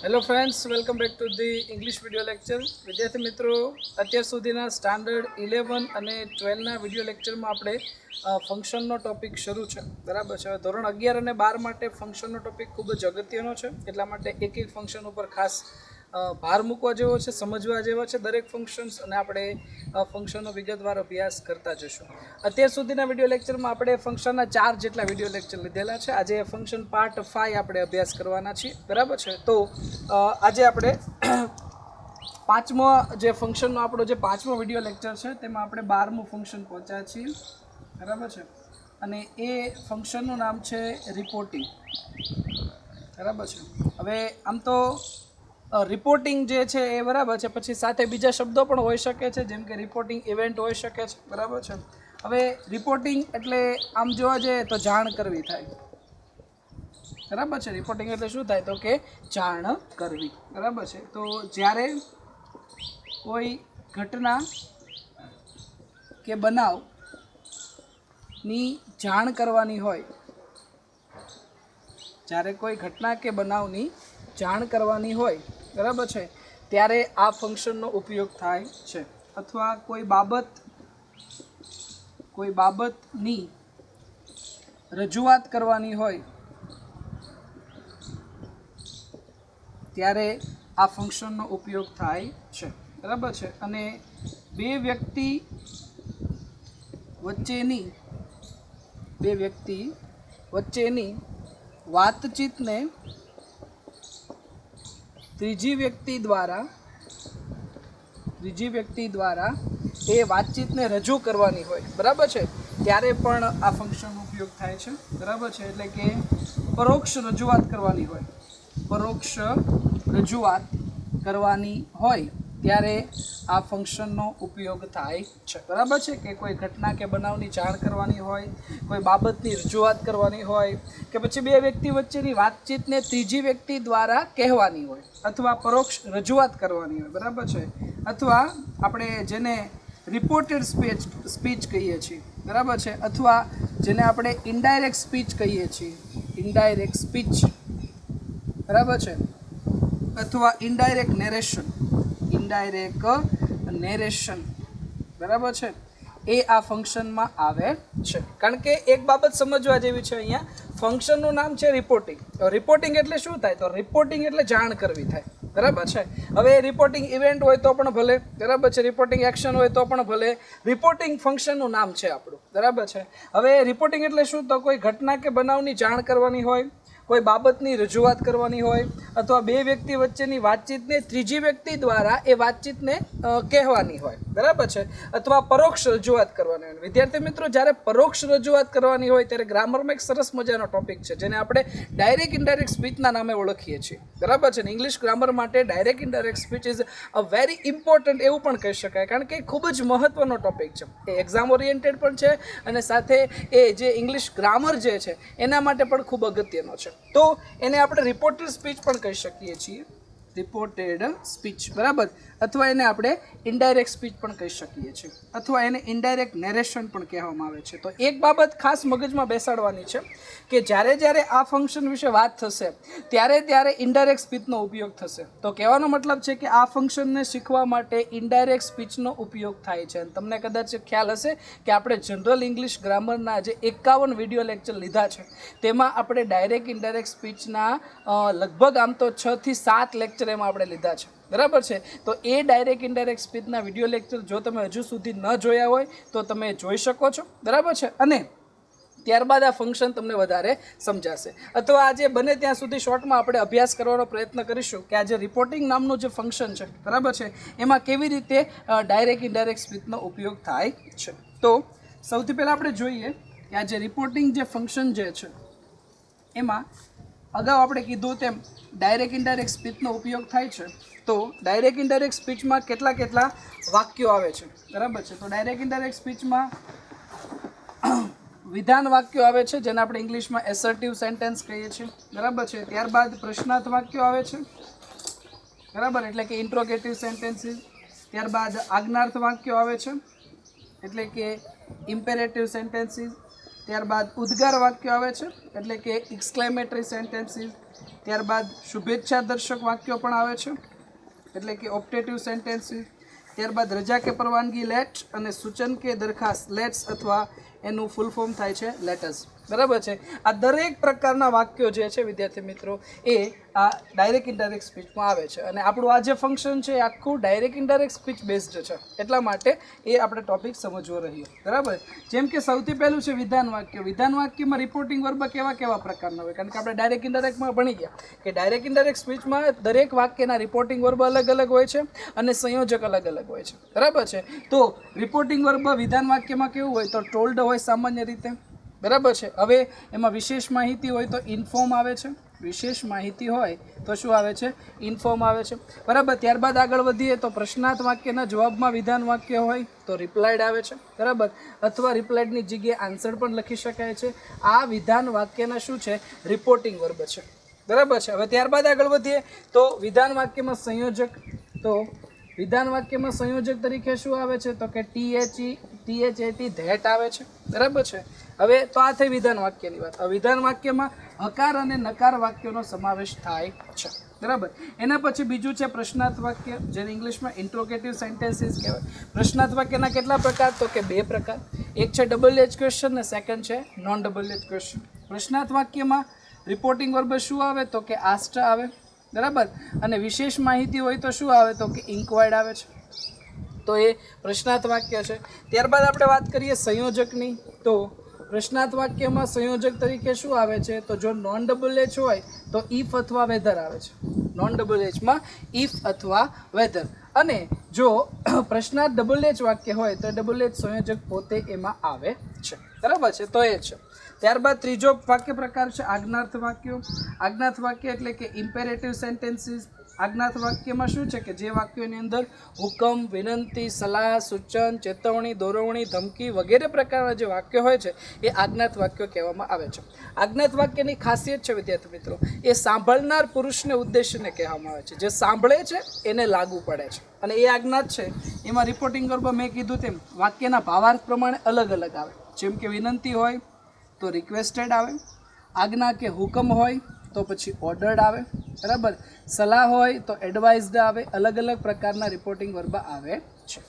Hello friends, welcome back to the English video lecture. વિદ્યાર્થી મિત્રો, અત્યાર સુધીના સ્ટાન્ડર્ડ 11 અને 12ના વિડીયો લેક્ચરમાં આપણે ફંક્શનનો ટોપિક શરૂ છે. બરાબર છે. હવે ધોરણ 11 અને 12 માટે ફંક્શનનો ટોપિક ખૂબ જ અગત્યનો છે. એટલા માટે એક એક ફંક્શન ઉપર ખાસ ભાર મૂકવા જેવો છે, સમજવા જેવો છે દરેક ફંક્શન્સ, અને આપણે ફંક્શનનો વિગતવાર અભ્યાસ કરતા જશું. અત્યાર સુધીના વિડીયો લેક્ચરમાં આપણે ફંક્શનના 4 જેટલા વિડીયો લેક્ચર લીધેલા છે. આજે ફંક્શન પાર્ટ 5 આપણે અભ્યાસ કરવાના છીએ. બરાબર છે. તો આજે આપણે પાંચમો જે ફંક્શનનો આપણો જે પાંચમો વિડીયો લેક્ચર છે તેમાં આપણે 12મું ફંક્શન પહોંચ્યા છીએ. બરાબર છે. અને એ ફંક્શનનું નામ છે રિપોર્ટિંગ. બરાબર છે. હવે આમ તો રિપોર્ટિંગ જે છે એ બરાબર છે, પછી સાથે બીજા શબ્દો પણ હોઈ શકે છે, જેમ કે રિપોર્ટિંગ ઇવેન્ટ હોઈ શકે છે. બરાબર છે. હવે રિપોર્ટિંગ એટલે આમ જોવા જઈએ તો જાણ કરવી થાય. બરાબર છે. રિપોર્ટિંગ એટલે શું થાય તો કે જાણ કરવી. બરાબર છે. તો જ્યારે કોઈ ઘટના કે બનાવની જાણ કરવાની હોય, જ્યારે કોઈ ઘટના કે બનાવની જાણ કરવાની હોય, બરાબર છે, ત્યારે આ ફંક્શનનો ઉપયોગ થાય છે. અથવા કોઈ બાબતની રજૂઆત કરવાની હોય ત્યારે આ ફંક્શનનો ઉપયોગ થાય છે. બરાબર છે. અને બે વ્યક્તિ વચ્ચેની વાતચીતને ત્રીજી વ્યક્તિ દ્વારા એ વાતચીતને રજૂ કરવાની હોય, બરાબર છે, ત્યારે પણ આ ફંક્શનનો ઉપયોગ થાય છે. બરાબર છે. એટલે કે પરોક્ષ રજૂઆત કરવાની હોય ત્યારે આ ફંક્શનનો ઉપયોગ થાય છે. બરાબર છે. કે કોઈ ઘટના કે બનાવની જાણ કરવાની હોય, કોઈ બાબતની રજૂઆત કરવાની હોય, કે પછી બે વ્યક્તિ વચ્ચેની વાતચીતને ત્રીજી વ્યક્તિ દ્વારા કહેવાની હોય, અથવા પરોક્ષ રજૂઆત કરવાની હોય. બરાબર છે. અથવા આપણે જેને રિપોર્ટેડ સ્પીચ કહીએ છીએ. બરાબર છે. અથવા જેને આપણે ઇનડાયરેક્ટ સ્પીચ કહીએ છીએ. બરાબર છે. અથવા ઇનડાયરેક્ટ નેરેશન. બરાબર છે. એ આ ફંક્શનમાં આવે છે. કારણ કે એક બાબત સમજવા જેવી છે. અહીંયા ફંક્શનનું નામ છે રિપોર્ટિંગ. રિપોર્ટિંગ એટલે શું થાય તો રિપોર્ટિંગ એટલે જાણ કરવી થાય. બરાબર છે. હવે રિપોર્ટિંગ ઇવેન્ટ હોય તો પણ ભલે, બરાબર છે, રિપોર્ટિંગ એક્શન હોય તો પણ ભલે, રિપોર્ટિંગ ફંક્શનનું નામ છે આપણું. બરાબર છે. હવે રિપોર્ટિંગ એટલે શું તો કોઈ ઘટના કે બનાવની જાણ કરવાની હોય, કોઈ બાબતની રજૂઆત કરવાની હોય, અથવા બે વ્યક્તિ વચ્ચેની વાતચીતને ત્રીજી વ્યક્તિ દ્વારા એ વાતચીતને કહેવાની હોય. બરાબર છે. અથવા પરોક્ષ રજૂઆત કરવાની હોય. વિદ્યાર્થી મિત્રો, જ્યારે પરોક્ષ રજૂઆત કરવાની હોય ત્યારે ગ્રામરમાં એક સરસ મજાનો ટોપિક છે જેને આપણે ડાયરેક્ટ ઇનડાયરેક્ટ સ્પીચના નામે ઓળખીએ છીએ. બરાબર છે. ને ઇંગ્લિશ ગ્રામર માટે direct indirect speech is a very important એવું પણ કહી શકાય, કારણ કે ખૂબ જ મહત્વનો ટોપિક છે. એ એક્ઝામ ઓરિએન્ટેડ પણ છે, અને સાથે એ જે ઇંગ્લિશ ગ્રામર જે છે એના માટે પણ ખૂબ અગત્યનો છે. તો એને આપણે રિપોર્ટેડ સ્પીચ પણ કહી શકીએ છીએ. Reported speech. બરાબર. અથવા એને આપણે ઇનડાયરેક્ટ સ્પીચ પણ કહી શકીએ છીએ, અથવા એને ઇનડાયરેક્ટ નેરેશન પણ કહેવામાં આવે છે. તો એક બાબત ખાસ મગજમાં બેસાડવાની છે કે જ્યારે આ ફંક્શન વિશે વાત થશે ત્યારે ઇનડાયરેક્ટ સ્પીચનો ઉપયોગ થશે. તો કહેવાનો મતલબ છે કે આ ફંક્શનને શીખવા માટે ઇનડાયરેક્ટ સ્પીચનો ઉપયોગ થાય છે. અને તમને કદાચ ખ્યાલ હશે કે આપણે જનરલ ઇંગ્લિશ ગ્રામરના જે 51 વિડીયો લેક્ચર લીધા છે તેમાં આપણે ડાયરેક્ટ ઇનડાયરેક્ટ સ્પીચના લગભગ આમ તો 6 થી 7 લેક્ચર એમાં આપણે લીધા છે. બરાબર છે. તો એ ડાયરેક્ટ ઇનડાયરેક્ટ સ્પીચના વિડીયો લેક્ચર જો તમે હજુ સુધી ન જોયા હોય તો તમે જોઈ શકો છો. બરાબર છે. અને ત્યારબાદ આ ફંક્શન તમને વધારે સમજાશે. અથવા આજે બને ત્યાં સુધી શોર્ટમાં આપણે અભ્યાસ કરવાનો પ્રયત્ન કરીશું કે આ જે રિપોર્ટિંગ નામનું જે ફંક્શન છે, બરાબર છે, એમાં કેવી રીતે ડાયરેક્ટ ઇનડાયરેક્ટ સ્પીચનો ઉપયોગ થાય છે. તો સૌથી પહેલાં આપણે જોઈએ કે આ જે રિપોર્ટિંગ જે ફંક્શન જે છે એમાં અગાઉ આપણે કીધું તેમ ડાયરેક્ટ ઇનડાયરેક્ટ સ્પીચનો ઉપયોગ થાય છે. તો ડાયરેક્ટ ઇનડાયરેક્ટ સ્પીચમાં કેટલા વાક્યો આવે છે. બરાબર છે. તો ડાયરેક્ટ ઇનડાયરેક્ટ સ્પીચમાં વિધાન વાક્યો આવે છે, જેને આપણે ઇંગ્લિશમાં એસર્ટિવ સેન્ટેન્સ કહીએ છીએ. બરાબર છે. ત્યારબાદ પ્રશ્નાર્થ વાક્યો આવે છે. બરાબર, એટલે કે ઇન્ટ્રોગેટિવ સેન્ટેન્સીસ. ત્યારબાદ આજ્ઞાર્થ વાક્યો આવે છે, એટલે કે ઇમ્પેરેટિવ સેન્ટેન્સીસ. ત્યારબાદ ઉદ્ગાર વાક્યો આવે છે, એટલે કે એક્સક્લેમેટરી સેન્ટેન્સીસ. ત્યારબાદ શુભેચ્છા દર્શક વાક્યો પણ આવે છે, એટલે કે ઓપ્ટેટિવ સેન્ટેન્સીસ. ત્યારબાદ રજા કે પરવાનગી લેટ, અને સૂચન કે દરખાસ્ત લેટ્સ અથવા એનું ફૂલ ફોર્મ થાય છે લેટર્સ. બરાબર છે. આ દરેક પ્રકારના વાક્યો જે છે વિદ્યાર્થી મિત્રો એ આ ડાયરેક્ટ ઇનડાયરેક્ટ સ્પીચમાં આવે છે. અને આપણું આ જે ફંક્શન છે એ આખું ડાયરેક્ટ ઇનડાયરેક્ટ સ્પીચ બેઝડ છે, એટલા માટે એ આપણે ટોપિક સમજવો રહ્યો. બરાબર. જેમ કે સૌથી પહેલું છે વિધાન વાક્ય. વિધાન વાક્યમાં રિપોર્ટિંગ વર્બ કેવા કેવા પ્રકારના હોય, કારણ કે આપણે ડાયરેક્ટ ઇનડાયરેક્ટમાં ભણી ગયા કે ડાયરેક્ટ ઇનડાયરેક્ટ સ્પીચમાં દરેક વાક્યના રિપોર્ટિંગ વર્બ અલગ અલગ હોય છે અને સંયોજક અલગ અલગ હોય છે. બરાબર છે. તો રિપોર્ટિંગ વર્બ વિધાન વાક્યમાં કેવું હોય તો ટોલ્ડ હોય સામાન્ય રીતે. બરાબર છે. હવે એમાં વિશેષ માહિતી હોય તો ઇન્ફોર્મ આવે છે. વિશેષ માહિતી હોય તો શું આવે છે? ઇન્ફોર્મ આવે છે. બરાબર. ત્યારબાદ આગળ વધીએ તો પ્રશ્નાર્થ વાક્યના જવાબમાં વિધાન વાક્ય હોય તો રિપ્લાઇડ આવે છે. બરાબર. અથવા રિપ્લાઇડની જગ્યાએ આન્સર પણ લખી શકાય છે. આ વિધાન વાક્યના શું છે? રિપોર્ટિંગ વર્બ છે. બરાબર છે. હવે ત્યારબાદ આગળ વધીએ તો વિધાન વાક્યમાં સંયોજક. તો વિધાન વાક્યમાં સંયોજક તરીકે શું આવે છે તો કે THAT ધેટ આવે છે. બરાબર છે. હવે તો આ થઈ વિધાન વાક્યની વાત. હવે વિધાન વાક્યમાં હકાર અને નકાર વાક્યોનો સમાવેશ થાય છે. બરાબર. એના પછી બીજું છે પ્રશ્નાર્થ વાક્ય, જેને ઇંગ્લિશમાં ઇન્ટ્રોગેટિવ સેન્ટેન્સીસ કહેવાય. પ્રશ્નાર્થ વાક્યના કેટલા પ્રકાર તો કે 2 પ્રકાર. એક છે ડબલ એજ ક્વેશ્ચન અને સેકન્ડ છે નોન ડબલ એજ ક્વેશ્ચન. પ્રશ્નાર્થ વાક્યમાં રિપોર્ટિંગ વર્બ શું આવે તો કે આસ્ટ આવે. બરાબર. અને વિશેષ માહિતી હોય તો શું આવે તો કે ઇન્ક્વાયર્ડ આવે છે. તો એ પ્રશ્નાર્થ વાક્ય છે. ત્યારબાદ આપણે વાત કરીએ સંયોજકની. તો પ્રશ્નાર્થ વાક્યમાં સંયોજક તરીકે શું આવે છે તો જો નોન ડબલ એચ હોય તો ઇફ અથવા વેધર આવે છે. નોન ડબલ એચમાં ઇફ અથવા વેધર. અને જો પ્રશ્નાર્થ ડબલ એચ વાક્ય હોય તો ડબલ એચ સંયોજક પોતે એમાં આવે છે. બરાબર છે. તો એ છે. ત્યારબાદ ત્રીજો વાક્ય પ્રકાર છે આજ્ઞાર્થ વાક્યો. આજ્ઞાર્થ વાક્ય એટલે કે ઇમ્પેરેટિવ સેન્ટેન્સીસ. આજ્ઞાર્થ વાક્યમાં શું છે કે જે વાક્યોની અંદર હુકમ, વિનંતી, સલાહ, સૂચન, ચેતવણી, દોરવણી, ધમકી વગેરે પ્રકારના જે વાક્યો હોય છે એ આજ્ઞાર્થ વાક્યો કહેવામાં આવે છે. આજ્ઞાર્થ વાક્યની ખાસિયત છે વિદ્યાર્થી મિત્રો, એ સાંભળનાર પુરુષને ઉદ્દેશને કહેવામાં આવે છે. જે સાંભળે છે એને લાગુ પડે છે. અને એ આજ્ઞાર્થ છે એમાં રિપોર્ટિંગ વર્બ મેં કીધું તેમ વાક્યના ભાવાર્થ પ્રમાણે અલગ અલગ આવે. જેમ કે વિનંતી હોય તો રિક્વેસ્ટેડ આવે, આજ્ઞા કે હુકમ હોય તો પછી ઓર્ડર્ડ આવે. બરાબર. સલાહ હોય તો એડવાઇઝડ આવે. અલગ અલગ પ્રકારના રિપોર્ટિંગ વર્બ આવે છે.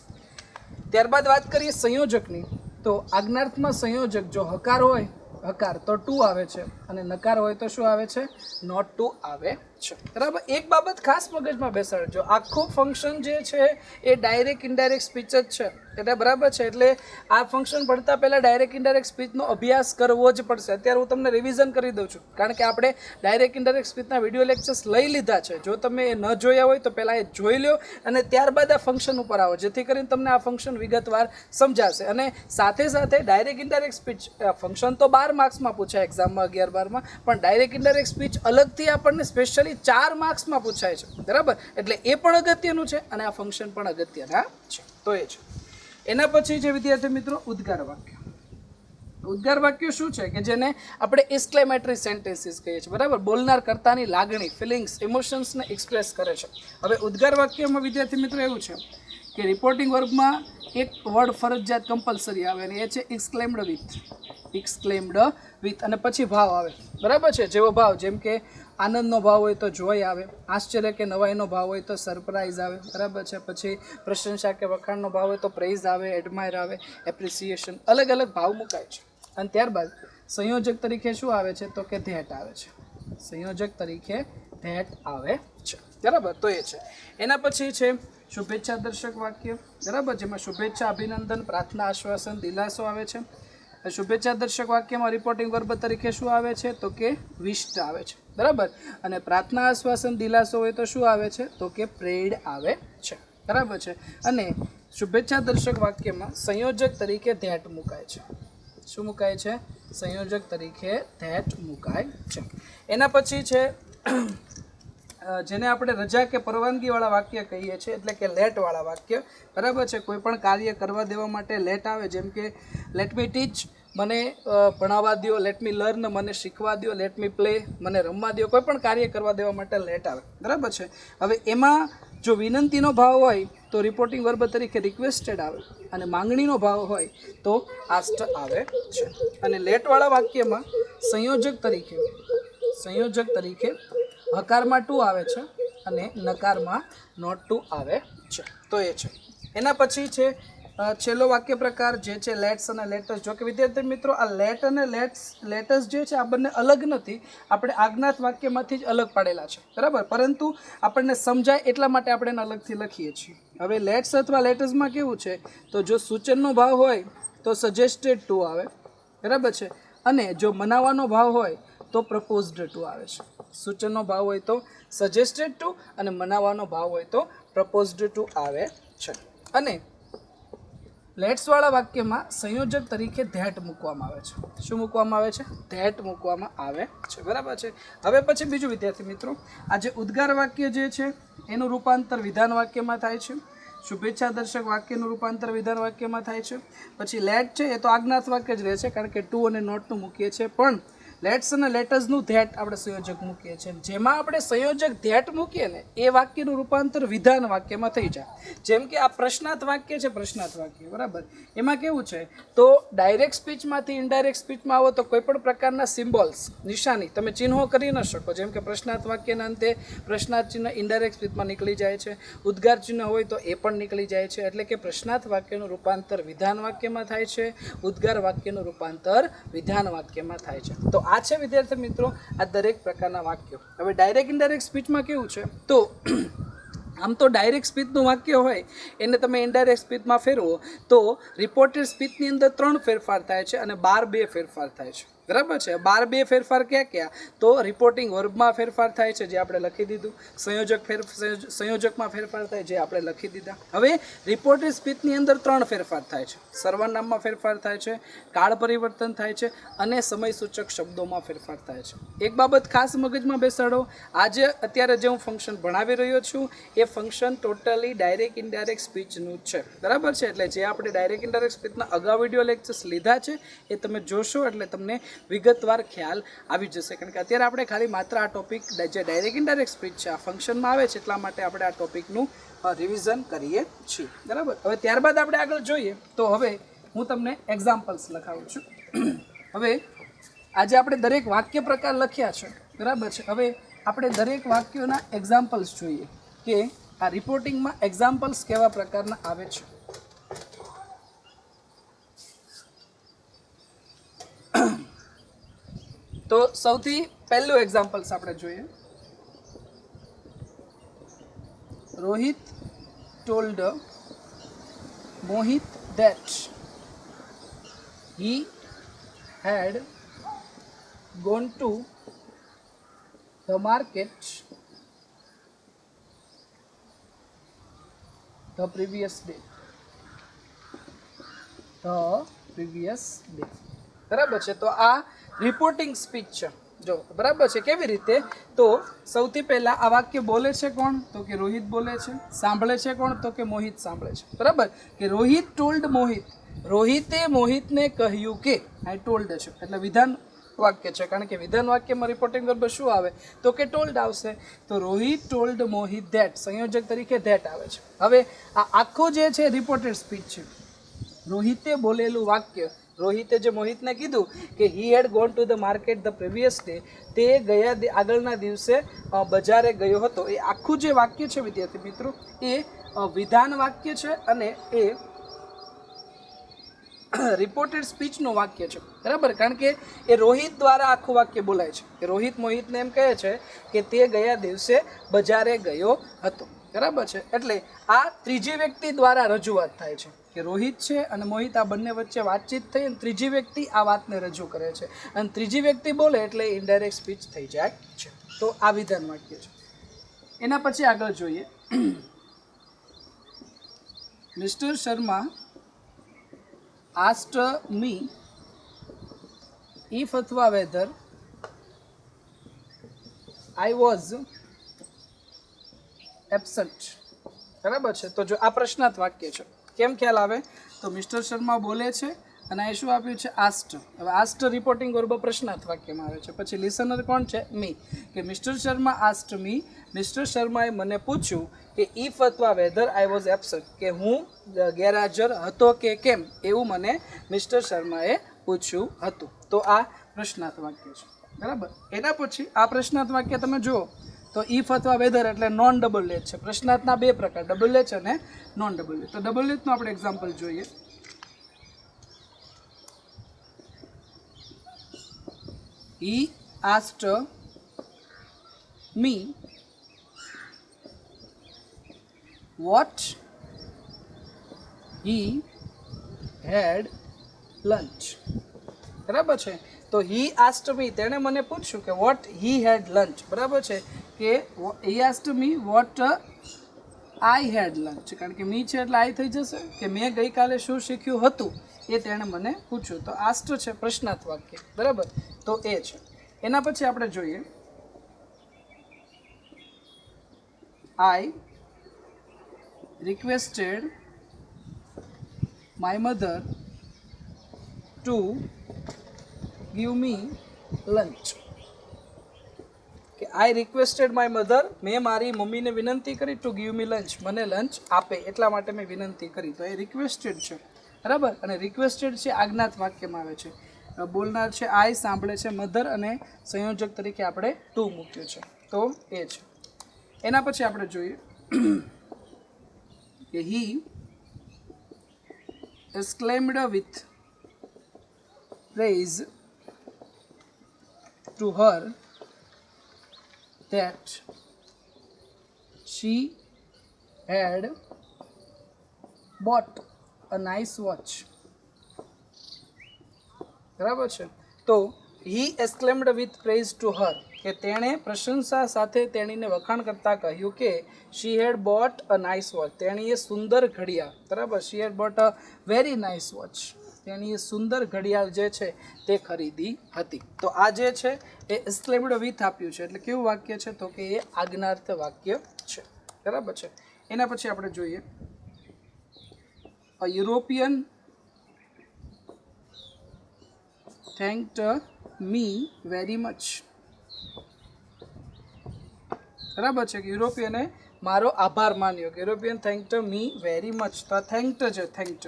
ત્યારબાદ વાત કરીએ સંયોજકની. તો આજ્ઞાર્થમાં સંયોજક જો હકાર હોય હકાર તો ટુ આવે છે, અને નકાર હોય તો શું આવે છે? નોટ ટુ આવે છે. બરાબર. એક બાબત ખાસ મગજમાં બેસાડજો, આખું ફંક્શન જે છે એ ડાયરેક્ટ ઇનડાયરેક્ટ સ્પીચ જ છે. એટલે બરાબર છે. એટલે આ ફંક્શન ભણતા પહેલાં ડાયરેક્ટ ઇનડાયરેક્ટ સ્પીચનો અભ્યાસ કરવો જ પડશે. અત્યારે હું તમને રિવિઝન કરી દઉં છું, કારણ કે આપણે ડાયરેક્ટ ઇનડાયરેક્ટ સ્પીચના વિડીયો લેક્ચર્સ લઈ લીધા છે. જો તમે એ ન જોયા હોય તો પહેલાં એ જોઈ લો અને ત્યારબાદ આ ફંક્શન ઉપર આવો, જેથી કરીને તમને આ ફંક્શન વિગતવાર સમજાશે. અને સાથે સાથે ડાયરેક્ટ ઇનડાયરેક્ટ સ્પીચ ફંક્શન તો 12 માર્ક્સમાં પૂછાય એક્ઝામમાં 11-12માં, પણ ડાયરેક્ટ ઇનડાયરેક્ટ સ્પીચ અલગથી આપણને સ્પેશિયલી 4 માર્ક્સમાં પૂછાય છે. બરાબર. એટલે એ પણ અગત્યનું છે અને આ ફંક્શન પણ અગત્યના છે. તો એ છે. એના પછી જે વિદ્યાર્થી મિત્રો ઉદ્ગાર વાક્ય. ઉદ્ગાર વાક્ય શું છે કે જેને આપણે એક્સક્લેમેટરી સેન્ટેન્સીસ કહીએ છીએ. બરાબર. બોલનાર કર્તાની લાગણી, ફિલિંગ્સ, ઇમોશન્સને એક્સપ્રેસ કરે છે. હવે ઉદ્ગાર વાક્યમાં વિદ્યાર્થી મિત્રો એવું છે કે રિપોર્ટિંગ વર્બમાં એક વર્ડ ફરજિયાત કમ્પલસરી આવે અને એ છે એક્સક્લેમ્ડ વિથ. એક્સક્લેમ્ડ વિથ અને પછી ભાવ આવે. બરાબર છે. જેવો ભાવ, જેમ કે આનંદનો ભાવ હોય તો જોય આવે, આશ્ચર્ય કે નવાઈનો ભાવ હોય તો સરપ્રાઇઝ આવે. બરાબર છે. પછી પ્રશંસા કે વખાણનો ભાવ હોય તો પ્રેઝ આવે, એડમાયર આવે, એપ્રિસિએશન. અલગ અલગ ભાવ મુકાય છે. અને ત્યારબાદ સંયોજક તરીકે શું આવે છે તો કે ધેટ આવે છે. સંયોજક તરીકે ધેટ આવે છે. બરાબર. તો એ છે. એના પછી છે શુભેચ્છા દર્શક વાક્ય. બરાબર. જેમાં શુભેચ્છા, અભિનંદન, પ્રાર્થના, આશ્વાસન, દિલાસો આવે છે. શુભેચ્છા દર્શક વાક્યમાં રિપોર્ટિંગ વર્બ તરીકે શું આવે છે તો કે વિશ્ડ આવે છે. બરાબર. અને પ્રાર્થના, આશ્વાસન, દિલાસો હોય તો શું આવે છે તો કે પ્રેડ આવે છે. બરાબર છે. અને શુભેચ્છા દર્શક વાક્યમાં સંયોજક તરીકે ધેટ મુકાય છે. શું મુકાય છે? સંયોજક તરીકે ધેટ મુકાય છે. એના પછી છે જેને આપણે રજા કે પરવાનગીવાળા વાક્ય કહીએ છીએ, એટલે કે લેટવાળા વાક્ય. બરાબર છે. કોઈ પણ કાર્ય કરવા દેવા માટે લેટ આવે. જેમ કે લેટ મી ટીચ, મને ભણાવવા દો. લેટ મી લર્ન, મને શીખવા દો. લેટ મી પ્લે, મને રમવા દો. કોઈ પણ કાર્ય કરવા દેવા માટે લેટ આવે. બરાબર છે. હવે એમાં જો વિનંતીનો ભાવ હોય તો રિપોર્ટિંગ વર્બ તરીકે રિક્વેસ્ટેડ આવે, અને માંગણીનો ભાવ હોય તો આસ્ટ આવે છે. અને લેટવાળા વાક્યમાં સંયોજક તરીકે હકારમાં ટુ આવે છે અને નકારમાં નોટ ટુ આવે છે. તો એ છે. એના પછી છે છેલ્લો વાક્ય પ્રકાર જે છે લેટ્સ અને લેટસ. જો કે વિદ્યાર્થી મિત્રો આ લેટ અને લેટસ જે છે આ બંને અલગ નથી, આપણે આજ્ઞાત વાક્યમાંથી જ અલગ પાડેલા છે, બરાબર, પરંતુ આપણને સમજાય એટલા માટે આપણે એને અલગથી લખીએ છીએ. હવે લેટ્સ અથવા લેટસમાં કેવું છે, તો જો સૂચનનો ભાવ હોય તો સજેસ્ટેડ ટુ આવે, બરાબર છે, અને જો મનાવવાનો ભાવ હોય તો પ્રપોઝડ ટુ આવે છે. સૂચનનો ભાવ હોય તો સજેસ્ટેડ ટુ અને મનાવવાનો ભાવ હોય તો પ્રપોઝડ ટુ આવે છે. અને લેટ્સવાળા વાક્યમાં સંયોજક તરીકે ધેટ મૂકવામાં આવે છે. શું મૂકવામાં આવે છે? ધેટ મૂકવામાં આવે છે, બરાબર છે. હવે પછી બીજું વિદ્યાર્થી મિત્રો, આ જે ઉદ્ગાર વાક્ય જે છે એનું રૂપાંતર વિધાન વાક્યમાં થાય છે. શુભેચ્છા દર્શક વાક્યનું રૂપાંતર વિધાન વાક્યમાં થાય છે. પછી લેટ છે એ તો આજ્ઞાત વાક્ય જ રહે છે, કારણ કે ટુ અને નોટનું મૂકીએ છીએ, પણ લેટ્સ અને લેટસનું ધેટ આપણે સંયોજક મૂકીએ છીએ. જેમાં આપણે સંયોજક ધેટ મૂકીએ ને એ વાક્યનું રૂપાંતર વિધાન વાક્યમાં થઈ જાય. જેમ કે આ પ્રશ્નાર્થ વાક્ય છે, પ્રશ્નાર્થ વાક્ય, બરાબર, એમાં કેવું છે, તો ડાયરેક્ટ સ્પીચમાંથી ઇનડાયરેક્ટ સ્પીચમાં આવો તો કોઈ પણ પ્રકારના સિમ્બોલ્સ, નિશાની તમે ચિહ્નો કરી ન શકો. જેમ કે પ્રશ્નાર્થ વાક્યના અંતે પ્રશ્નાર્થ ચિહ્ન ઇનડાયરેક્ટ સ્પીચમાં નીકળી જાય છે, ઉદ્ગાર ચિહ્ન હોય તો એ પણ નીકળી જાય છે. એટલે કે પ્રશ્નાર્થ વાક્યનું રૂપાંતર વિધાન વાક્યમાં થાય છે, ઉદ્ગાર વાક્યનું રૂપાંતર વિધાન વાક્યમાં થાય છે. તો આ છે વિદ્યાર્થી મિત્રો આ દરેક પ્રકારના વાક્યો. હવે ડાયરેક્ટ ઇનડાયરેક્ટ સ્પીચમાં કેવું છે, તો આમ તો ડાયરેક્ટ સ્પીચનું વાક્ય હોય એને તમે ઇનડાયરેક્ટ સ્પીચમાં ફેરવો તો રિપોર્ટેડ સ્પીચની અંદર 3 ફેરફાર થાય છે અને 2 ફેરફાર થાય છે, બરાબર છે. 2 ફેરફાર ક્યાં? તો રિપોર્ટિંગ વર્બમાં ફેરફાર થાય છે, જે આપણે લખી દીધું. સંયોજકમાં ફેરફાર થાય, જે આપણે લખી દીધા. હવે રિપોર્ટેડ સ્પીચની અંદર 3 ફેરફાર થાય છે. સર્વનામમાં ફેરફાર થાય છે, કાળ પરિવર્તન થાય છે અને સમયસૂચક શબ્દોમાં ફેરફાર થાય છે. એક બાબત ખાસ મગજમાં બેસાડો, આજે અત્યારે જે હું ફંક્શન ભણાવી રહ્યો છું એ ફંક્શન ટોટલી ડાયરેક્ટ ઇનડાયરેક્ટ સ્પીચનું જ છે, બરાબર છે. એટલે જે આપણે ડાયરેક્ટ ઇનડાયરેક્ટ સ્પીચના અગાઉ વિડીયો લેક્ચર્સ લીધા છે એ તમે જોશો એટલે તમને વિગતવાર ખ્યાલ આવી જશે. કારણ કે અત્યારે આપણે ખાલી માત્ર આ ટોપિક જે ડાયરેક્ટ ઇનડાયરેક્ટ સ્પીચ છે આ ફંક્શનમાં આવે છે એટલા માટે આપણે આ ટોપિકનું રિવિઝન કરીએ છીએ, બરાબર. હવે ત્યારબાદ આપણે આગળ જોઈએ તો હવે હું તમને એક્ઝામ્પલ્સ લખાવું છું. હવે આજે આપણે દરેક વાક્ય પ્રકાર લખ્યા છે, બરાબર છે. હવે આપણે દરેક વાક્યોના એક્ઝામ્પલ્સ જોઈએ કે આ રિપોર્ટિંગમાં એક્ઝામ્પલ્સ કેવા પ્રકારના આવે છે. તો સૌથી પહેલું એક્ઝામ્પલ્સ આપણે જોઈએ. Rohit told Mohit that he had gone to the market the previous day. બરાબર છે. તો આ રિપોર્ટિંગ સ્પીચ છે, જો બરાબર છે. કેવી રીતે? તો સૌથી પહેલા આ વાક્ય બોલે છે કોણ? તો કે રોહિત બોલે છે. સાંભળે છે કોણ? તો કે મોહિત સાંભળે છે, બરાબર. કે રોહિત ટોલ્ડ મોહિત, રોહિતે મોહિતને કહ્યું કે, આ ટોલ્ડ છે એટલે વિધાન વાક્ય છે, કારણ કે વિધાન વાક્યમાં રિપોર્ટિંગ વર્બ શું આવે? તો કે ટોલ્ડ આવશે. તો રોહિત ટોલ્ડ મોહિત ધેટ, સંયોજક તરીકે ધેટ આવે છે. હવે આ આખું જે છે રિપોર્ટેડ સ્પીચ છે. રોહિતે બોલેલું વાક્ય, રોહિતે જે મોહિતને કીધું કે he had gone to the market the previous day, તે આગળના દિવસે બજારે ગયો હતો, એ આખું જે વાક્ય છે વિદ્યાર્થી મિત્રો એ વિધાન વાક્ય છે અને એ રિપોર્ટેડ સ્પીચનું વાક્ય છે, બરાબર. કારણ કે એ રોહિત દ્વારા આખું વાક્ય બોલાય છે. કે રોહિત મોહિતને એમ કહે છે કે તે ગયા દિવસે બજારે ગયો હતો, બરાબર છે. એટલે આ ત્રીજી વ્યક્તિ દ્વારા રજૂઆત થાય છે કે રોહિત છે અને મોહિત આ બંને વચ્ચે વાતચીત થઈ અને ત્રીજી વ્યક્તિ આ વાતને રજૂ કરે છે અને ત્રીજી વ્યક્તિ બોલે એટલે ઇનડાયરેક્ટ સ્પીચ થઈ જાય છે. તો આ વિધાન વાક્ય છે. એના પછી આગળ જોઈએ. Mister Sharma asked me if અથવા whether I was absent, બરાબર છે. તો જો આ પ્રશ્નાર્થ વાક્ય છે, કેમ ખ્યાલ આવે? તો મિસ્ટર શર્મા બોલે છે અને એ શું આપ્યું છે? આસ્ટ. હવે આસ્ટ રિપોર્ટિંગ વર્બ પ્રશ્નાર્થ વાક્યમાં આવે છે. પછી લિસનર કોણ છે? મી. કે મિસ્ટર શર્મા આસ્ટ મી, મિસ્ટર શર્માએ મને પૂછ્યું કે ઇફ અથવા વેધર આઈ વોઝ એબસન્ટ, કે હું ગેરહાજર હતો કે કેમ, એવું મને મિસ્ટર શર્માએ પૂછ્યું હતું. તો આ પ્રશ્નાર્થ વાક્ય છે, બરાબર. એના પછી આ પ્રશ્નાર્થ વાક્ય તમે જુઓ તો ઇફ અથવા વેધર એટલે નોન ડબલ એચ છે. પ્રશ્નાર્થના બે પ્રકાર, ડબલ એચ અને નોન ડબલ એચ. તો ડબલ એચનું આપણે એક્ઝામ્પલ જોઈએ. He asked me what he had lunch. બરાબર છે. તો he asked me, તેણે મને પૂછ્યું કે what he had lunch. બરાબર છે કે he asked me what I had lunch. કારણ કે મી છે એટલે આઈ થઈ જશે કે મેં ગઈકાલે શું શીખ્યું હતું એ તેણે મને પૂછ્યું. તો આસ્ટ છે પ્રશ્નાર્થ વાક્ય. બરાબર, તો એ છે. એના પછી આપણે જોઈએ I requested my mother to give me lunch. કે આઈ રિક્વેસ્ટેડ માય મધર, મેં મારી મમ્મીને વિનંતી કરી ટુ ગીવ મી લંચ, મને લંચ આપે એટલા માટે મેં વિનંતી કરી. તો એ રિક્વેસ્ટેડ છે. બરાબર, અને રિક્વેસ્ટેડ છે આજ્ઞાત વાક્યમાં આવે છે. બોલનાર છે આઈ, સાંભળે છે મધર, અને સંયોજક તરીકે આપણે ટુ મૂક્યું છે. તો એ છે. એના પછી આપણે જોઈએ કે હી exclaimed with praise to her that she had bought a nice watch. બરાબર છે. તો he exclaimed with praise to her, કે તેણે પ્રશંસા સાથે તેણીને વખાણ કરતા કહ્યું કે she had bought a nice watch, તેણીએ સુંદર ઘડિયાળ. બરાબર, she had bought a very nice watch, તેણીએ સુંદર ઘડિયાળ જે છે તે ખરીદી હતી. તો આ જે છે એ exclaimed with આપ્યું છે એટલે કેવું વાક્ય છે? તો કે એ આજ્ઞાર્થ વાક્ય છે. બરાબર છે. એના પછી આપણે જોઈએ a European thanked me very much. બરાબર છે કે યુરોપિયને મારો આભાર માન્યો. કે યુરોપિયન થેન્ક્ડ મી વેરી મચ. તો આ થેન્ક્ડ છે, થેન્ક્ડ.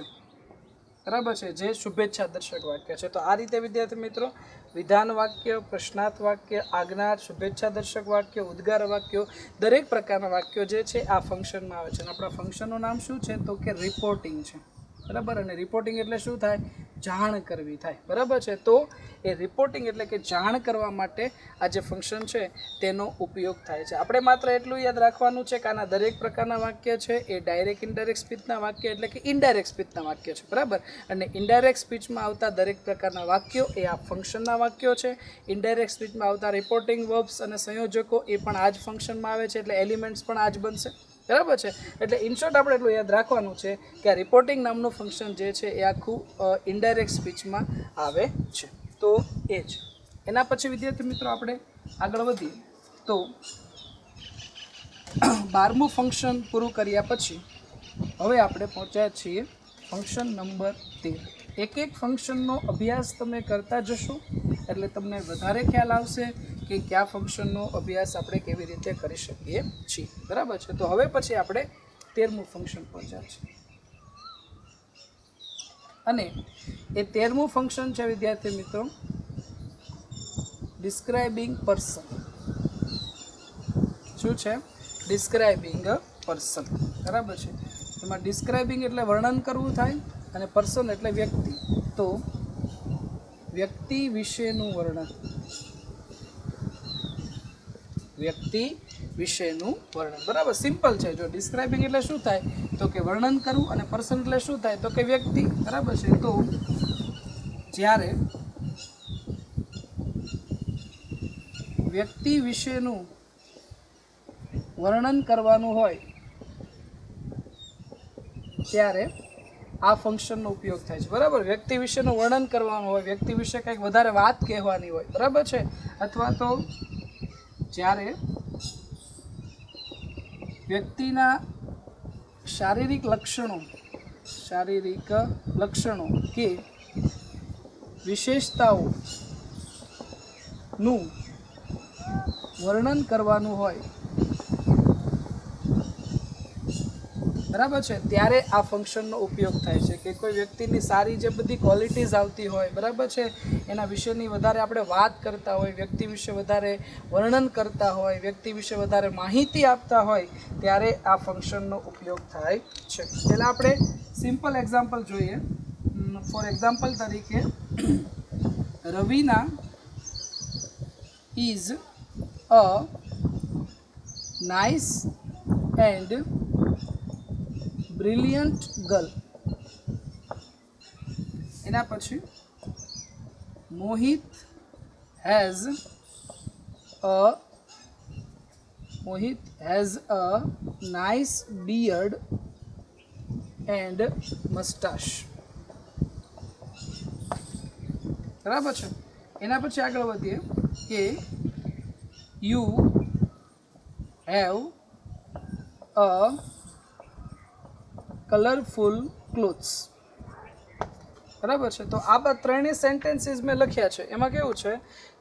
બરાબર છે, જે શુભેચ્છા દર્શક વાક્ય છે. તો આ રીતે વિદ્યાર્થી મિત્રો વિધાન વાક્ય, પ્રશ્નાર્થ વાક્ય, આજ્ઞાર્થ, શુભેચ્છા દર્શક વાક્ય, ઉદ્ગાર વાક્યો, દરેક પ્રકારના વાક્યો જે છે આ ફંક્શનમાં આવે છે. અને આપણા ફંક્શનનું નામ શું છે? તો કે રિપોર્ટિંગ છે. બરાબર, અને રિપોર્ટિંગ એટલે શું થાય? જાણ કરવી થાય. બરાબર છે. તો એ રિપોર્ટિંગ એટલે કે જાણ કરવા માટે આ જે ફંક્શન છે તેનો ઉપયોગ થાય છે. આપણે માત્ર એટલું યાદ રાખવાનું છે કે આના દરેક પ્રકારના વાક્ય છે એ ડાયરેક્ટ ઇનડાયરેક્ટ સ્પીચના વાક્ય એટલે કે ઇનડાયરેક્ટ સ્પીચના વાક્ય છે. બરાબર, અને ઇનડાયરેક્ટ સ્પીચમાં આવતા દરેક પ્રકારના વાક્યો એ આ ફંક્શનના વાક્યો છે. ઇનડાયરેક્ટ સ્પીચમાં આવતા રિપોર્ટિંગ વર્બ્સ અને સંયોજકો એ પણ આ જ ફંક્શનમાં આવે છે, એટલે એલિમેન્ટ્સ પણ આ જ બનશે. બરાબર છે. એટલે ઇન શોર્ટ આપણે એટલું યાદ રાખવાનું છે કે આ રિપોર્ટિંગ નામનું ફંક્શન જે છે એ આખું ઇનડાયરેક્ટ સ્પીચમાં આવે છે. તો એ જ. એના પછી વિદ્યાર્થી મિત્રો આપણે આગળ વધીએ તો 12મું ફંક્શન પૂરું કર્યા પછી હવે આપણે પહોંચ્યા છીએ ફંક્શન નંબર 13. એક એક ફંક્શનનો અભ્યાસ તમે કરતા જશો એટલે તમને વધારે ખ્યાલ આવશે કે કયા ફંક્શનનો અભ્યાસ આપણે કેવી રીતે કરી શકીએ છીએ. બરાબર છે. તો હવે પછી આપણે 13મું ફંક્શન પહોંચ્યા છીએ અને એ 13મું ફંક્શન છે વિદ્યાર્થી મિત્રો ડિસ્ક્રાઇબિંગ પર્સન. શું છે? Describing person. બરાબર છે. એમાં ડિસ્ક્રાઇબિંગ એટલે વર્ણન કરવું થાય અને પર્સન એટલે વ્યક્તિ. તો વ્યક્તિ વિશેનું વર્ણન, વ્યક્તિ વિશેનું વર્ણન. બરાબર, સિમ્પલ છે. જો ડિસ્ક્રાઇબિંગ એટલે શું થાય તો કે વર્ણન કરવું અને પર્સન એટલે શું થાય તો કે વ્યક્તિ. બરાબર છે. તો જ્યારે વ્યક્તિ વિશેનું વર્ણન કરવાનું હોય ત્યારે આ ફંક્શનનો ઉપયોગ થાય છે. બરાબર, વ્યક્તિ વિશેનું વર્ણન કરવાનું હોય, વ્યક્તિ વિશે કંઈક વધારે વાત કહેવાની હોય. બરાબર છે. અથવા તો જ્યારે વ્યક્તિના શારીરિક લક્ષણો કે વિશેષતાઓનું વર્ણન કરવાનું હોય બરાબર છે, ત્યારે આ ફંક્શનનો ઉપયોગ થાય છે કે કોઈ વ્યક્તિની સારી જે બધી ક્વોલિટીઝ આવતી હોય, બરાબર છે, એના વિશેની વધારે આપણે વાત કરતા હોય, વ્યક્તિ વિશે વધારે વર્ણન કરતા હોય, વ્યક્તિ વિશે વધારે માહિતી આપતા હોય, ત્યારે આ ફંક્શનનો ઉપયોગ થાય છે. પહેલાં આપણે સિમ્પલ એક્ઝામ્પલ જોઈએ. ફોર એક્ઝામ્પલ તરીકે, Raveena is a nice and brilliant girl. એના પછી Mohit has a nice beard and moustache. બરાબર છે. એના પછી આગળ વધીએ કે you have a colourful clothes. બરાબર છે. તો આ બધા ત્રણેય સેન્ટેન્સીસ મેં લખ્યા છે. એમાં કેવું છે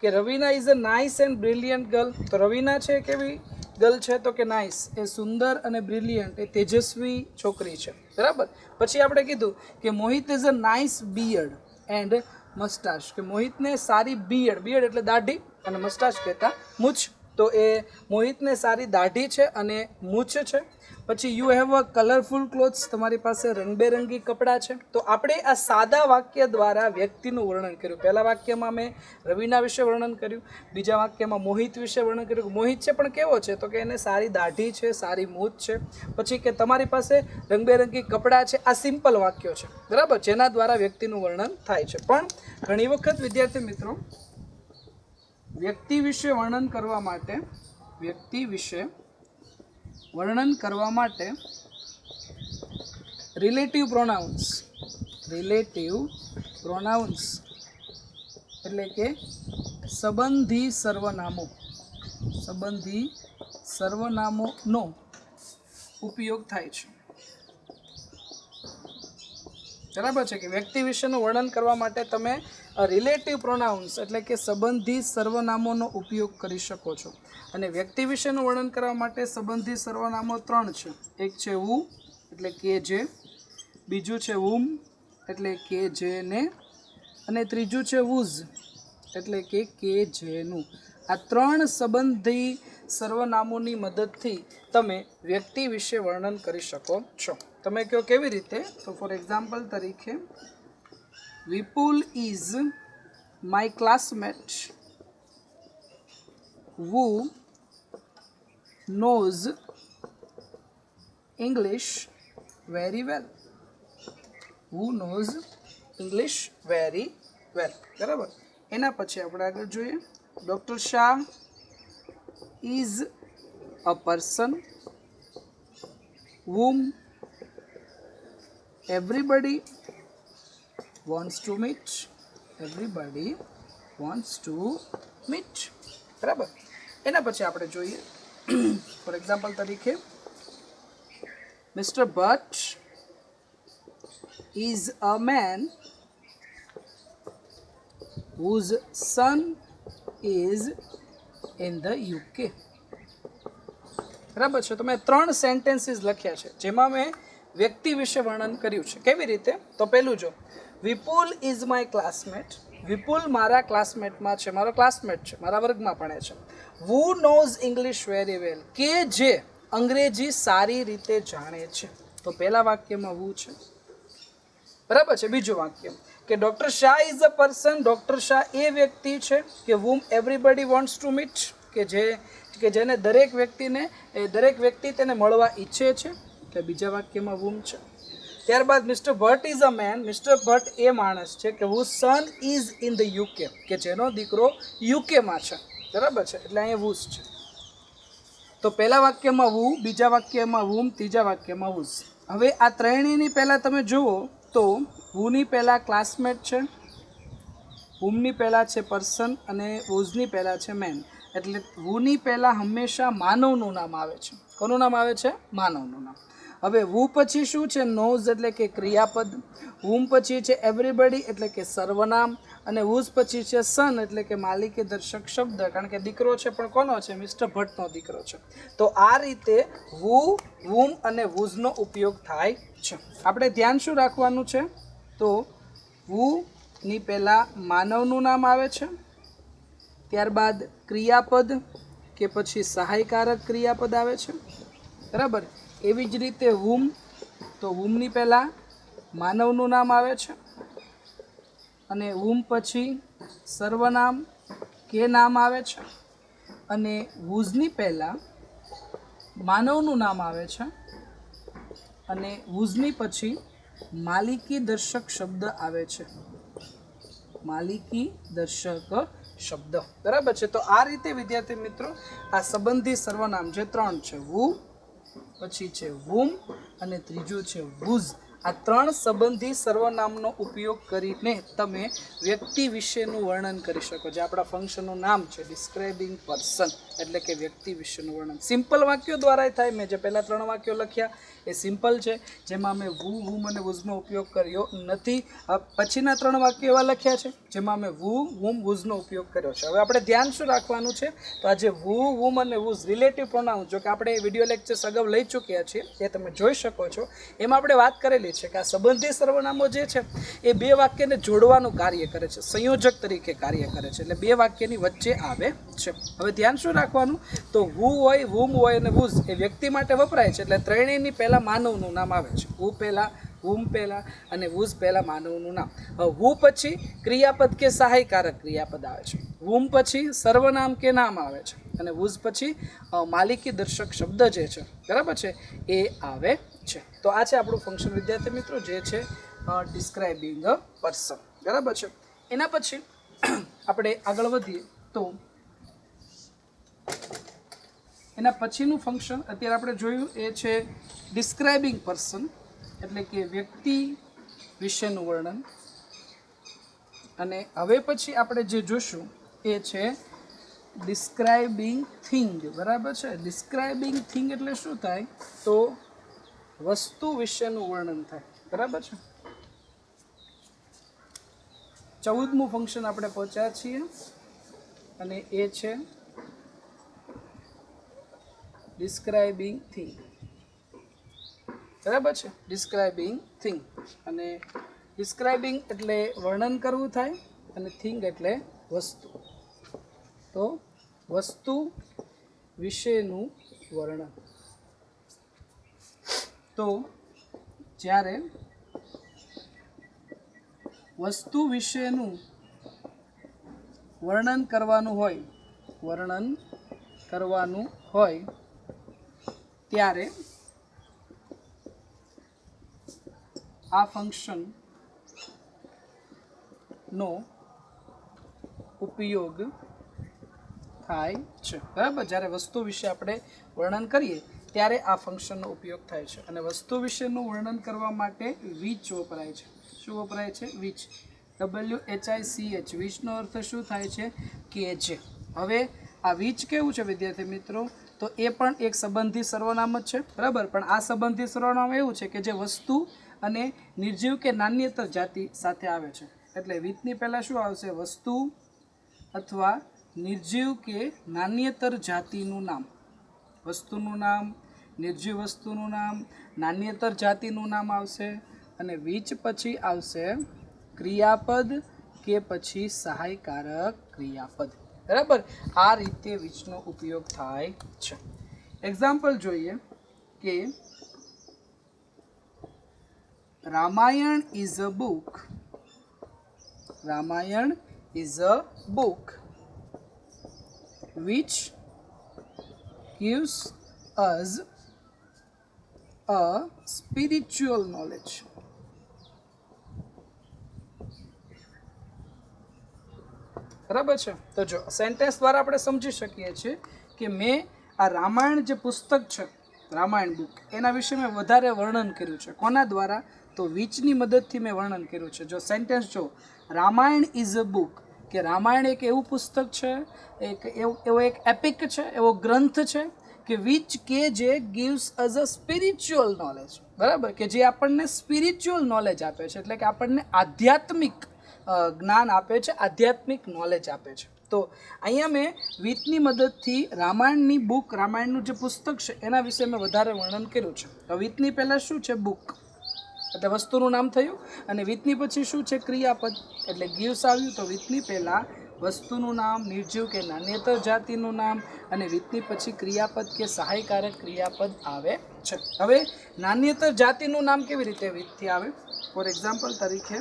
કે Raveena is a nice and brilliant girl. તો રવીના છે કેવી ગર્લ છે? તો કે નાઇસ, એ સુંદર અને બ્રિલિયન્ટ, એ તેજસ્વી છોકરી છે. બરાબર. પછી આપણે કીધું કે Mohit is a nice beard and moustache, કે મોહિતને સારી બિયર્ડ, બિયર્ડ એટલે દાઢી, અને મસ્ટાશ કહેતા મૂછ, તો એ મોહિતને સારી દાઢી છે અને મૂછ છે. પછી you have a colourful clothes, તમારી પાસે રંગબેરંગી કપડાં છે. તો આપણે આ સાદા વાક્ય દ્વારા વ્યક્તિનું વર્ણન કર્યું. પહેલા વાક્યમાં મેં રવીના વિશે વર્ણન કર્યું, બીજા વાક્યમાં મોહિત વિશે વર્ણન કર્યું. મોહિત છે પણ કેવો છે? તો કે એને સારી દાઢી છે, સારી મૂછ છે. પછી કે તમારી પાસે રંગબેરંગી કપડાં છે. આ સિમ્પલ વાક્યો છે, બરાબર, જેના દ્વારા વ્યક્તિનું વર્ણન થાય છે. પણ ઘણી વખત વિદ્યાર્થી મિત્રો, વ્યક્તિ વિશે વર્ણન કરવા માટે રિલેટિવ પ્રોનાઉન્સ એટલે કે સંબંધી સર્વનામોનો ઉપયોગ થાય છે. બરાબર છે, કે વ્યક્તિ વિશેનું વર્ણન કરવા માટે તમે રિલેટિવ પ્રોનાઉન્સ એટલે કે સંબંધી સર્વનામોનો ઉપયોગ કરી શકો છો. અને વ્યક્તિ વિશેનું વર્ણન કરવા માટે સંબંધી સર્વનામો 3 છે. એક છે વુ એટલે કે જે, બીજું છે વુમ એટલે કે જેને, અને ત્રીજું છે વુઝ એટલે કે જેનું. આ 3 સંબંધી સર્વનામોની મદદથી તમે વ્યક્તિ વિશે વર્ણન કરી શકો છો. તમે કહો કેવી રીતે? તો ફોર એક્ઝામ્પલ તરીકે, Vipul is my classmate who knows English very well. બરાબર. એના પછી આપણે આગળ જોઈએ. Doctor Shah is a person whom everybody wants to meet. બરાબર. એના પછી આપણે જોઈએ, ફોર એક્ઝામ્પલ તરીકે, mister Bhatt is a man whose son is in the UK. બરાબર છે. તો મેં 3 સેન્ટેન્સીસ લખ્યા છે જેમાં મેં વ્યક્તિ વિશે વર્ણન કર્યું છે. કેવી રીતે? તો પહેલું જો, વિપુલ ઇઝ માય ક્લાસમેટ. વિપુલ મારા ક્લાસમેટમાં છે, મારો ક્લાસમેટ છે, મારા વર્ગમાં ભણે છે. વુ નોઝ ઇંગ્લિશ વેરી વેલ, કે જે અંગ્રેજી સારી રીતે જાણે છે. તો પહેલા વાક્યમાં વુ છે. બરાબર છે. બીજું વાક્ય કે doctor Shah is a person. Doctor Shah એ વ્યક્તિ છે કે whom everybody wants to meet, કે જેને દરેક વ્યક્તિ તેને મળવા ઈચ્છે છે. એટલે બીજા વાક્યમાં whom છે. ત્યારબાદ mister Bhatt is a man. Mister Bhatt એ માણસ છે કે whose son is in the UK, કે જેનો દીકરો યુકેમાં છે. બરાબર છે. એટલે અહીંયા whose છે. તો પહેલા વાક્યમાં who, બીજા વાક્યમાં whom, ત્રીજા વાક્યમાં whose. હવે આ ત્રણેયની પહેલાં તમે જુઓ તો whoની પહેલાં ક્લાસમેટ છે, whomની પહેલાં છે પર્સન, અને whoseની પહેલાં છે મેન. એટલે whoની પહેલાં હંમેશા માનવનું નામ આવે છે. કોનું નામ આવે છે? માનવનું નામ. હવે વુ પછી શું છે? નોઝ એટલે કે ક્રિયાપદ. હુમ પછી છે એવરીબડી એટલે કે સર્વનામ. અને હુઝ પછી છે સન એટલે કે માલિકી દર્શક શબ્દ, કારણ કે દીકરો છે પણ કોનો છે? મિસ્ટર ભટ્ટનો દીકરો છે. તો આ રીતે વુ, વુમ અને વુઝનો ઉપયોગ થાય છે. આપણે ધ્યાન શું રાખવાનું છે? તો વુની પહેલાં માનવનું નામ આવે છે, ત્યારબાદ ક્રિયાપદ કે પછી સહાયકારક ક્રિયાપદ આવે છે, બરાબર. એવી જ રીતે વુમ, તો વુમની પહેલાં માનવનું નામ આવે છે અને વુમ પછી સર્વનામ કે નામ આવે છે, અને વુઝની પહેલાં માનવનું નામ આવે છે અને વુઝની પછી માલિકી દર્શક શબ્દ આવે છે. માલિકી દર્શક શબ્દ, બરાબર છે. તો આ રીતે વિદ્યાર્થી મિત્રો આ સંબંધી સર્વનામ જે 3 છે, વુ પછી છે વુમ અને ત્રીજું છે વુઝ, આ 3 સંબંધી સર્વનામનો ઉપયોગ કરીને તમે વ્યક્તિ વિશેનું વર્ણન કરી શકો. જે આપણા ફંક્શનનું નામ છે ડિસ્ક્રાઇબિંગ પર્સન, એટલે કે વ્યક્તિ વિશેનું વર્ણન. સિમ્પલ વાક્યો દ્વારા થાય. મેં જે પહેલાં 3 વાક્યો લખ્યા એ સિમ્પલ છે, જેમાં મેં વુ, વુમ અને વુઝનો ઉપયોગ કર્યો નથી. પછીના 3 વાક્યો એવા લખ્યા છે જેમાં મેં વુ, વુમ, વુઝનો ઉપયોગ કર્યો છે. હવે આપણે ધ્યાન શું રાખવાનું છે? તો આ જે વુ, વુમ અને વુઝ રિલેટિવ પ્રોનાઉન્સ, જો કે આપણે વિડીયો લેક્ચર્સ અગાઉ લઈ ચૂક્યા છીએ, એ તમે જોઈ શકો છો. એમાં આપણે વાત કરેલી છે કે આ સંબંધી સર્વનામો જે છે એ 2 વાક્યને જોડવાનું કાર્ય કરે છે, સંયોજક તરીકે કાર્ય કરે છે, એટલે 2 વાક્યની વચ્ચે આવે છે. હવે ધ્યાન શું રાખવાનું? તો વુ હોય, વુમ હોય અને વુઝ એ વ્યક્તિ માટે વપરાય છે, એટલે ત્રણેયની પહેલાં માનવનું નામ આવે છે. વુ પહેલાં, વુમ પહેલાં અને વુઝ પહેલાં માનવનું નામ. વુ પછી ક્રિયાપદ કે સહાયકારક ક્રિયાપદ આવે છે, વુમ પછી સર્વનામ કે નામ આવે છે, અને વુઝ પછી માલિકી દર્શક શબ્દ જે છે, બરાબર છે, એ આવે છે. તો આ છે આપણું ફંક્શન વિદ્યાર્થી મિત્રો, જે છે ડિસ્ક્રાઇબિંગ અ પર્સન, બરાબર છે. એના પછી આપણે આગળ વધીએ તો એના પછીનું ફંક્શન અત્યારે આપણે જોયું એ છે ડિસ્ક્રાઇબિંગ પર્સન, એટલે કે વ્યક્તિ વિશેનું વર્ણન. અને હવે પછી આપણે જે જોશું એ છે ડિસ્ક્રાઇબિંગ થિંગ, બરાબર છે. ડિસ્ક્રાઇબિંગ થિંગ એટલે શું થાય? તો વસ્તુ વિશેનું વર્ણન થાય, બરાબર છે. 14મું ફંક્શન આપણે પહોંચ્યા છીએ અને એ છે ડિસ્ક્રાઇબિંગ થિંગ, બરાબર છે. ડિસ્ક્રાઇબિંગ થિંગ, અને ડિસ્ક્રાઇબિંગ એટલે વર્ણન કરવું થાય અને થિંગ એટલે વસ્તુ. તો વસ્તુ વિશેનું વર્ણન. તો જ્યારે વસ્તુ વિશેનું વર્ણન કરવાનું હોય ત્યારે આ ફંક્શનનો ઉપયોગ થાય છે, બરાબર. જ્યારે વસ્તુ વિશે આપણે વર્ણન કરીએ ત્યારે આ ફંક્શનનો ઉપયોગ થાય છે. અને વસ્તુ વિશેનું વર્ણન કરવા માટે વિચ વપરાય છે. શું વપરાય છે? વિચ. WHICH. વિચનો અર્થ શું થાય છે? કે જે. હવે આ વિચ કેવું છે વિદ્યાર્થી મિત્રો? તો એ પણ એક સંબંધી સર્વનામ જ છે, બરાબર. પણ આ સંબંધી સર્વનામ એવું છે કે જે વસ્તુ અને નિર્જીવ કે નાન્યતર જાતિ સાથે આવે છે. એટલે વિચની પહેલાં શું આવશે? વસ્તુ અથવા નિર્જીવ કે નાન્યતર જાતિનું નામ. વસ્તુનું નામ, નિર્જીવ વસ્તુનું નામ, નાન્યતર જાતિનું નામ આવશે. અને વિચ પછી આવશે ક્રિયાપદ કે પછી સહાયકારક ક્રિયાપદ, બરાબર. આ રીતે વિચનો ઉપયોગ થાય છે. એક્ઝામ્પલ જોઈએ કે Ramayana is a book. Ramayana is a book which gives us a spiritual knowledge. બરાબર છે. તો જો સેન્ટેન્સ દ્વારા આપણે સમજી શકીએ છીએ કે મેં આ રામાયણ જે પુસ્તક છે, રામાયણ બુક, એના વિશે મેં વધારે વર્ણન કર્યું છે. કોના દ્વારા? તો વિચની મદદથી મેં વર્ણન કર્યું છે. જો સેન્ટેન્સ જો રામાયણ ઇઝ અ બુક, કે રામાયણ એક એવું પુસ્તક છે, એવો એક એપિક છે, એવો ગ્રંથ છે કે વિચ કે જે ગિવ્સ અસ અ સ્પિરિચ્યુઅલ નોલેજ, બરાબર, કે જે આપણને સ્પિરિચ્યુઅલ નોલેજ આપે છે, એટલે કે આપણને આધ્યાત્મિક જ્ઞાન આપે છે, આધ્યાત્મિક નોલેજ આપે છે. તો અહીંયા મેં વિથની મદદથી રામાયણની બુક, રામાયણનું જે પુસ્તક છે એના વિશે મેં વધારે વર્ણન કર્યું છે. તો વિથની પહેલાં શું છે? બુક, એટલે વસ્તુનું નામ થયું. અને વિથની પછી શું છે? ક્રિયાપદ, એટલે ગિવ્સ આવ્યું. તો વિથની પહેલાં વસ્તુનું નામ, નિર્જીવ કે નાન્યતર જાતિનું નામ, અને વિથની પછી ક્રિયાપદ કે સહાયકારક ક્રિયાપદ આવે છે. હવે નાન્યતર જાતિનું નામ કેવી રીતે વિથથી આવે? ફોર એક્ઝામ્પલ તરીકે,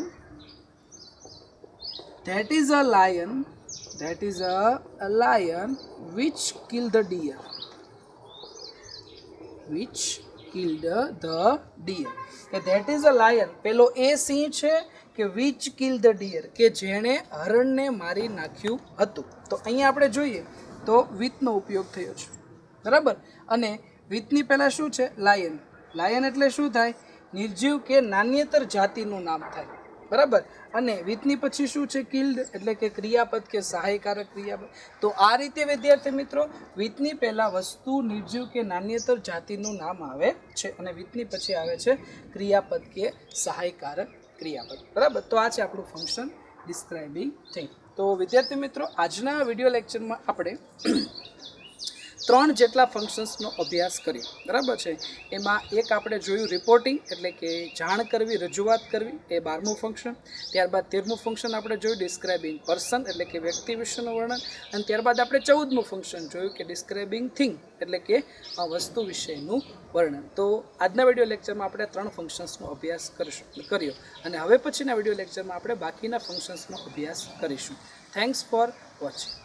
that is a lion, that is a lion which killed the deer, which killed the deer, કે that is a lion, પેલો એ સિંહ છે કે which killed the deer, કે જેણે હરણને મારી નાખ્યું હતું. તો અહીંયા આપણે જોઈએ તો વિથનો ઉપયોગ થયો છે, બરાબર. અને વિથની પહેલાં શું છે? લાયન. લાયન એટલે શું થાય? નિર્જીવ કે નાન્યતર જાતિનું નામ થાય, બરાબર. અને વિથની પછી શું છે? કિલ્ડ, એટલે કે ક્રિયાપદ કે સહાયકારક ક્રિયાપદ. તો આ રીતે વિદ્યાર્થી મિત્રો વિથની પહેલાં વસ્તુ, નિર્જીવ કે નાન્યતર જાતિનું નામ આવે છે, અને વિથની પછી આવે છે ક્રિયાપદ કે સહાયકારક ક્રિયાપદ, બરાબર. તો આ છે આપણું ફંક્શન ડિસ્ક્રાઇબિંગ થિંગ. તો વિદ્યાર્થી મિત્રો આજના વિડીયો લેક્ચરમાં આપણે 3 જેટલા ફંક્શન્સનો અભ્યાસ કર્યો, બરાબર છે. એમાં એક આપણે જોયું રિપોર્ટિંગ, એટલે કે જાણ કરવી, રજૂઆત કરવી, એ 12મું ફંક્શન. ત્યારબાદ 13મું ફંક્શન આપણે જોયું ડિસ્ક્રાઇબિંગ પર્સન, એટલે કે વ્યક્તિ વિશેનું વર્ણન. અને ત્યારબાદ આપણે 14મું ફંક્શન જોયું કે ડિસ્ક્રાઇબિંગ થિંગ, એટલે કે વસ્તુ વિશેનું વર્ણન. તો આજના વિડીયો લેક્ચરમાં આપણે 3 ફંક્શન્સનો અભ્યાસ કર્યો, અને હવે પછીના વિડીયો લેક્ચરમાં આપણે બાકીના ફંક્શન્સનો અભ્યાસ કરીશું. Thanks for watching.